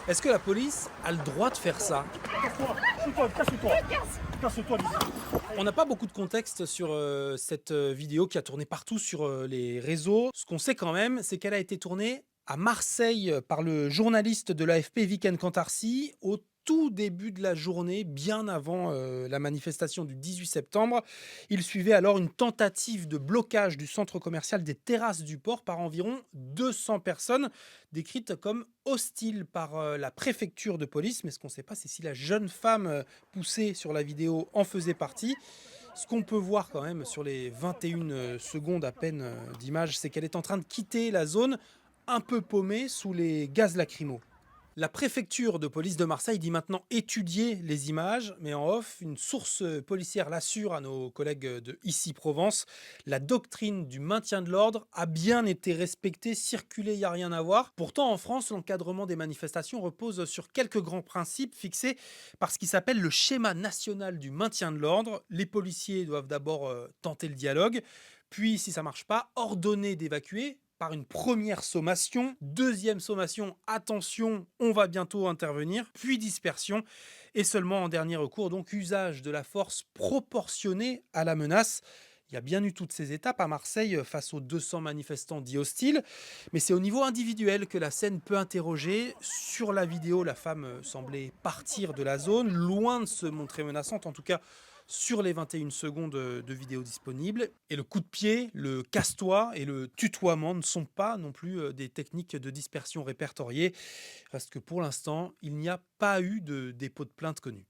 Est-ce que la police a le droit de faire ça? Casse-toi, casse-toi, casse-toi d'ici. On n'a pas beaucoup de contexte sur cette vidéo qui a tourné partout sur les réseaux. Ce qu'on sait quand même, c'est qu'elle a été tournée à Marseille par le journaliste de l'AFP Viken Cantarsi au tout début de la journée, bien avant la manifestation du 18 septembre. Il suivait alors une tentative de blocage du centre commercial des Terrasses du Port par environ 200 personnes, décrites comme hostiles par la préfecture de police. Mais ce qu'on ne sait pas, c'est si la jeune femme poussée sur la vidéo en faisait partie. Ce qu'on peut voir quand même sur les 21 secondes à peine d'image, c'est qu'elle est en train de quitter la zone un peu paumée sous les gaz lacrymaux. La préfecture de police de Marseille dit maintenant étudier les images, mais en off, une source policière l'assure à nos collègues de Ici Provence, la doctrine du maintien de l'ordre a bien été respectée, circuler, il n'y a rien à voir. Pourtant, en France, l'encadrement des manifestations repose sur quelques grands principes fixés par ce qui s'appelle le schéma national du maintien de l'ordre. Les policiers doivent d'abord tenter le dialogue, puis, si ça ne marche pas, ordonner d'évacuer par une première sommation, deuxième sommation, attention, on va bientôt intervenir, puis dispersion, et seulement en dernier recours, donc usage de la force proportionnée à la menace. Il y a bien eu toutes ces étapes à Marseille face aux 200 manifestants dits hostiles, mais c'est au niveau individuel que la scène peut interroger. Sur la vidéo, la femme semblait partir de la zone, loin de se montrer menaçante, en tout cas sur les 21 secondes de vidéo disponibles. Et le coup de pied, le casse-toi et le tutoiement ne sont pas non plus des techniques de dispersion répertoriées. Reste que pour l'instant, il n'y a pas eu de dépôt de plainte connu.